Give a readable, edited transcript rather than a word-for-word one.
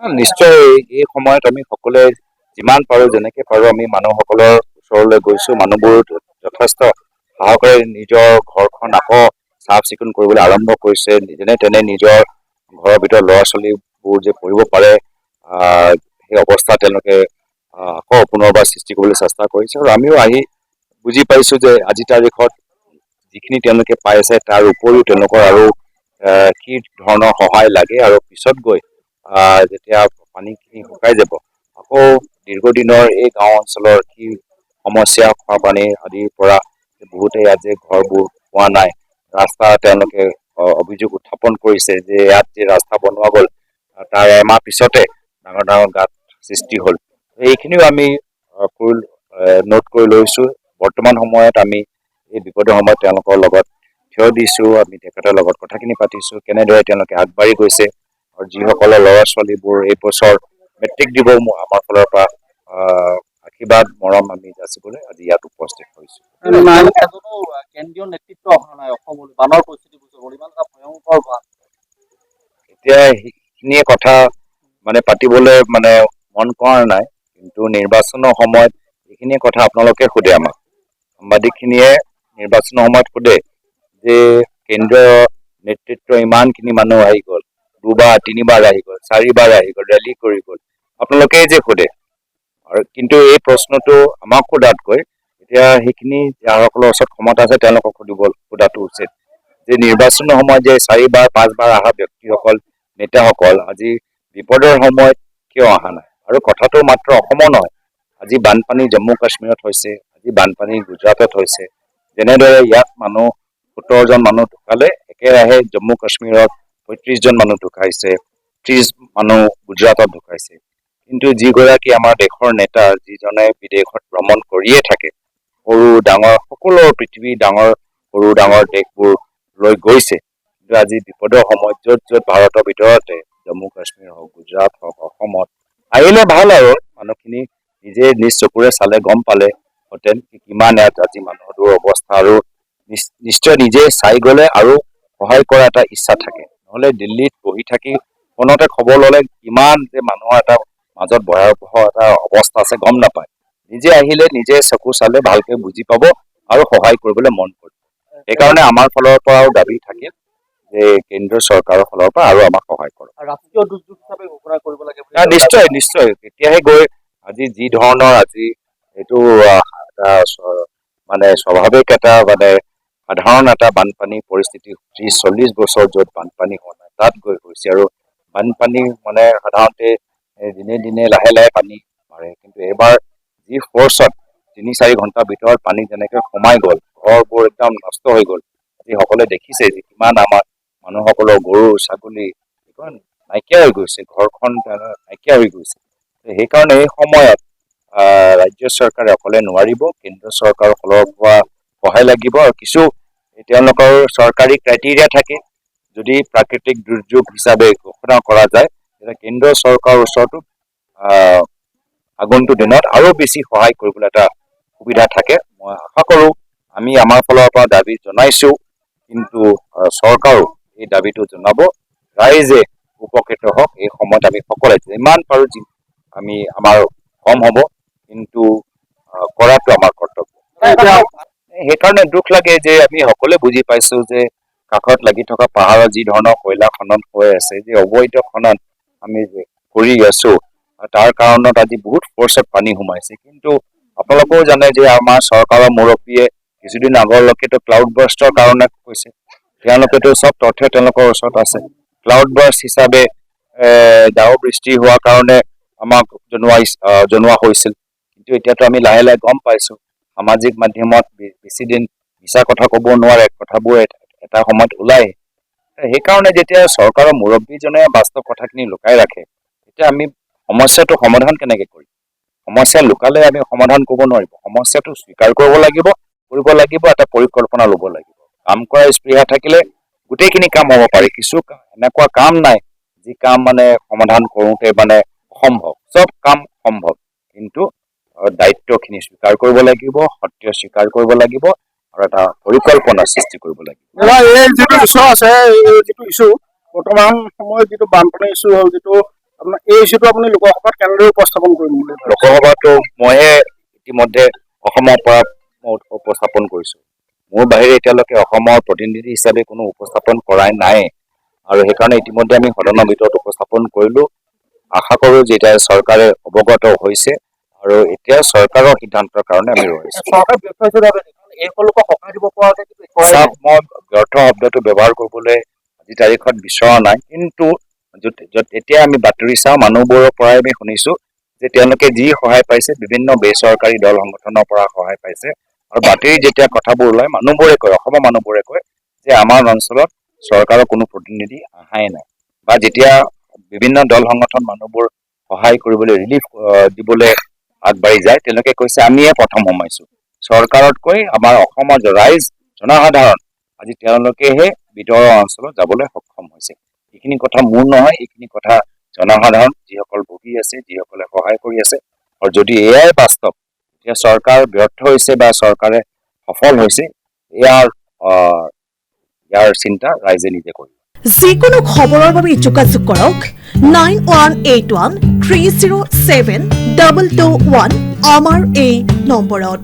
নিশ্চয় এই সময়ত আমি সকলোৱে যিমান পাৰো যেনেকে পাৰো আমি মানুহসকলৰ ওচৰলৈ গৈছো। মানুহবোৰ যথেষ্ট সাহসেৰে নিজৰ ঘৰখন আকৌ চাফ চিকুণ কৰিবলৈ আৰম্ভ কৰিছে। যেনে তেনে নিজৰ ঘৰৰ ভিতৰত ল'ৰা ছোৱালীবোৰ যে পঢ়িব পাৰে সেই অৱস্থা তেওঁলোকে আকৌ পুনৰবাৰ সৃষ্টি কৰিবলৈ চেষ্টা কৰিছে। আৰু আমিও আহি বুজি পাইছো যে আজিৰ তাৰিখত যিখিনি তেওঁলোকে পাই আছে তাৰ উপৰিও তেওঁলোকৰ আৰু কি ধৰণৰ সহায় লাগে আৰু পিছত গৈ যেতিয়া পানীখিনি শুকাই যাব আকৌ দীৰ্ঘদিনৰ এই গাঁও অঞ্চলৰ কি সমস্যা, খোৱা পানী আদিৰ পৰা বহুতে ইয়াত যে ঘৰবোৰ পোৱা নাই, ৰাস্তা তেওঁলোকে অভিযোগ উত্থাপন কৰিছে যে ইয়াত যে ৰাস্তা বনোৱা গ'ল তাৰ এমাহ পিছতে ডাঙৰ ডাঙৰ গাঁত সৃষ্টি হ'ল। এইখিনিও আমি নোট কৰি লৈছো। বৰ্তমান সময়ত আমি এই বিপদৰ সময়ত তেওঁলোকৰ লগত থিয় দিছো। আমি তেখেতৰ লগত কথাখিনি পাতিছো কেনেদৰে তেওঁলোকে আগবাঢ়ি গৈছে আৰু যিসকলৰ ল'ৰা ছোৱালীবোৰ এই বছৰ মেট্ৰিক দিব আমাৰ ফালৰ পৰা আশীৰ্বাদ মৰম আমি যাচিবলৈ আজি ইয়াত উপস্থিত হৈছো। কেন্দ্ৰীয় নেতৃত্ব অহা নাই অসমলৈ বানৰ পৰিস্থিতি বুজিব ইমান এটা ভয়ংকৰ বান। এতিয়া সেইখিনিয়ে কথা পাতিবলৈ মন কৰা নাই, কিন্তু নিৰ্বাচনৰ সময়ত এইখিনিয়ে কথা আপোনালোকে সোধে, আমাক সাংবাদিকখিনিয়ে নিৰ্বাচনৰ সময়ত সোধে যে কেন্দ্ৰীয় নেতৃত্ব ইমানখিনি মানুহ আহি গ'ল, দুবাৰ তিনিবাৰ আহি গ'ল, চাৰিবাৰ আহি গ'ল, ৰেলী কৰি গ'ল, আপোনালোকেই যে সোধে। আৰু কিন্তু এই প্ৰশ্নটো আমাক সোধাতকৈ এতিয়া সেইখিনি যাৰসকলৰ ওচৰত ক্ষমতা আছে তেওঁলোকক সোধাটো উচিত যে নিৰ্বাচনৰ সময়ত যে চাৰিবাৰ পাঁচবাৰ অহা ব্যক্তিসকল নেতাসকল আজি বিপদৰ সময়ত কিয় অহা নাই। আৰু কথাটো মাত্ৰ অসমৰ নহয়, আজি বানপানী জম্মু কাশ্মীৰত হৈছে, আজি বানপানী গুজৰাটত হৈছে। যেনেদৰে ইয়াত 17জন মানুহ ঢুকালে, একেৰাহে জম্মু কাশ্মীৰত 35জন মানুহ ঢুকাইছে, 30 মানুহ গুজৰাটত ঢুকাইছে। কিন্তু যিগৰাকী আমাৰ দেশৰ নেতা, যিজনে বিদেশত ভ্ৰমণ কৰিয়ে থাকে, সৰু ডাঙৰ সকলো পৃথিৱীৰ ডাঙৰ সৰু ডাঙৰ দেশবোৰ লৈ গৈছে, কিন্তু আজি বিপদৰ সময়ত য'ত য'ত ভাৰতৰ ভিতৰতে জম্মু কাশ্মীৰ হওক, গুজৰাট হওক, অসমত আহিলে ভাল আৰু মানুহখিনি নিজে নিজ চকুৰে চালে গম পালে হেঁতেন কিমান ইয়াত আজি মানুহৰ অৱস্থা। আৰু নিশ্চয় নিজে চাই গ'লে আৰু সহায় কৰা এটা ইচ্ছা থাকে, নহ'লে দিল্লীত বহি থাকি ফোনতে খবৰ ল'লে কিমান যে মানুহৰ এটা মাজত ভয়াৱহ এটা অৱস্থা আছে গম নাপায়। নিজে আহিলে নিজে চকু চালে ভালকে বুজি পাব আৰু সহায় কৰিবলৈ মন কৰিব। সেইকাৰণে আমাৰ ফালৰ পৰাও দাবী থাকে যে কেন্দ্ৰীয় চৰকাৰৰ ফালৰ পৰা আৰু আমাক সহায় কৰক। ৰাষ্ট্ৰীয় দুৰ্যোগ হিচাপে ঘোষণা কৰিব লাগে। নিশ্চয় নিশ্চয়, তেতিয়াহে গৈ আজি যি ধৰণৰ আজি এইটো এটা স্বাভাৱিক এটা সাধাৰণ এটা বানপানী পৰিস্থিতি 30-40 বছৰ য'ত বানপানী হোৱা নাই তাত গৈ হৈছে। আৰু বানপানী সাধাৰণতে দিনে দিনে লাহে লাহে পানী বাঢ়ে, কিন্তু এইবাৰ যি ফৰ্চত 3-4 ঘণ্টাৰ ভিতৰত পানী যেনেকে সোমাই গ'ল, ঘৰবোৰ একদম নষ্ট হৈ গ'ল। সকলোৱে দেখিছে যে কিমান আমাৰ মানুহসকলৰ গৰু ছাগলী নাইকিয়া হৈ গৈছে, ঘৰখন নাইকিয়া হৈ গৈছে। সেইকাৰণে এই সময়ত ৰাজ্য চৰকাৰে অকলে নোৱাৰিব, কেন্দ্ৰ চৰকাৰৰ ফালৰ পৰা সহায় লাগিব। আৰু কিছু তেওঁলোকৰ চৰকাৰী ক্ৰাইটেৰিয়া থাকে, যদি প্ৰাকৃতিক দুৰ্যোগ হিচাপে ঘোষণা কৰা যায় তেতিয়া কেন্দ্ৰ চৰকাৰৰ ওচৰতো আগন্তুক দিনত আৰু বেছি সহায় কৰিবলৈ এটা সুবিধা থাকে। মই আশা কৰো আমি আমাৰ ফালৰ পৰা দাবী জনাইছো, কিন্তু চৰকাৰো এই দাবীটো জনাব, ৰাইজে উপকৃত হওক। এই সময়ত আমি সকলোৱে যিমান পাৰো আমি আমাৰ কম হ'ব, কিন্তু কৰাটো আমাৰ কৰ্তব্য। সেইকাৰণে দুখ লাগে যে আমি সকলোৱে বুজি পাইছো যে কাষত লাগি থকা পাহাৰত যি ধৰণৰ কয়লা খনন হৈ আছে, যে অবৈধ খনন আমি কৰি আছো, তাৰ কাৰণত আজি বহুত ফৰ্চত পানী সোমাইছে। কিন্তু আপোনালোকেও জানে যে আমাৰ চৰকাৰৰ মুৰব্বীয়ে কিছুদিন আগলৈকেতো ক্লাউড বাৰ্ষ্টৰ কাৰণে কৈছে, তেওঁলোকেতো চব তথ্য তেওঁলোকৰ ওচৰত আছে। ক্লাউড বাৰ্ষ্ট হিচাপে ডাৱৰ বৃষ্টি হোৱাৰ কাৰণে আমাক জনোৱা হৈছিল, কিন্তু এতিয়াতো আমি লাহে লাহে গম পাইছো সামাজিক মাধ্যমত বেছি দিন মিছা কথা ক'ব নোৱাৰে, কথাবোৰ এটা সময়ত ওলাই। সেইকাৰণে যেতিয়া চৰকাৰৰ মুৰব্বীজনে বাস্তৱ কথাখিনি লুকাই ৰাখে, তেতিয়া আমি সমস্যাটো সমাধান কেনেকে কৰিম? সমস্যা লুকালে আমি সমাধান কৰিব নোৱাৰিব। সমস্যাটো স্বীকাৰ কৰিব লাগিব, এটা পৰিকল্পনা ল'ব লাগিব। কাম কৰাৰ স্পৃহা থাকিলে গোটেইখিনি কাম হ'ব পাৰে। কিছু এনেকুৱা কাম নাই যি কাম সমাধান কৰোঁতে অসম্ভৱ, চব কাম সম্ভৱ, কিন্তু দায়িত্বখিনি স্বীকাৰ কৰিব লাগিব, সত্য স্বীকাৰ কৰিব লাগিব আৰু এটা পৰিকল্পনা সৃষ্টি কৰিব লাগিব। এই যিটো ইছ্যু আছে, যিটো ইছ্যু বৰ্তমান সময়ত যিটো বানপানী ইছ্যু হ'ল, যিটো আপোনাৰ এই ইছ্যুটো আপুনি লোকসভাত কেনেদৰে উপস্থাপন কৰিম বুলি ভাবে? লোকসভাতো মইহে ইতিমধ্যে অসমৰ পৰা উপস্থাপন কৰিছো। মোৰ বাহিৰে এতিয়ালৈকে অসমৰ প্ৰতিনিধি হিচাপে কোনো উপস্থাপন কৰাই নাই, আৰু সেইকাৰণে ইতিমধ্যে আমি সদনৰ ভিতৰত উপস্থাপন কৰিলো। আশা কৰো যে এতিয়া চৰকাৰে অৱগত হৈছে আৰু এতিয়া চৰকাৰৰ সিদ্ধান্তৰ কাৰণে আমি ৰৈছো। চৰকাৰ ব্যৰ্থ হৈছে বাবে এই সকলোকে সকাহ দিব পৰাকৈ চাওক, মই ব্যৰ্থ শব্দটো ব্যৱহাৰ কৰিবলৈ আজি তাৰিখত বিচৰা নাই, কিন্তু এতিয়া আমি বাতৰি চাওঁ, মানুহবোৰৰ পৰাই আমি শুনিছো যে তেওঁলোকে যি সহায় পাইছে বিভিন্ন বেচৰকাৰী দল সংগঠনৰ পৰা সহায় পাইছে, আৰু বাতৰি যেতিয়া কথাবোৰ ওলাই মানুহবোৰে কয়, অসমৰ মানুহবোৰে কয় যে আমাৰ অঞ্চলত চৰকাৰৰ কোনো প্ৰতিনিধি অহাই নাই, বা যেতিয়া বিভিন্ন দল সংগঠন মানুহবোৰ সহায় কৰিবলৈ ৰিলিফ দিবলৈ আগবাঢ়ি যায়, তেওঁলোকে কৈছে আমিয়ে প্ৰথম সোমাইছো। চৰকাৰতকৈ আমাৰ অসমৰ ৰাইজ জনসাধাৰণ আজি তেওঁলোকেহে ভিতৰৰ অঞ্চলত যাবলৈ সক্ষম হৈছে। এইখিনি কথা মোৰ নহয়, এইখিনি কথা জনসাধাৰণ যিসকল ভুগি আছে, যিসকলে সহায় কৰি আছে, আৰু যদি এয়াই বাস্তৱ, এতিয়া চৰকাৰ ব্যৰ্থ হৈছে বা চৰকাৰে সফল হৈছে, ইয়াৰ চিন্তা ৰাইজে নিজে কৰিব। যিকোনো খবৰৰ বাবে যোগাযোগ কৰক 9181307221 আমাৰ এই নম্বৰত।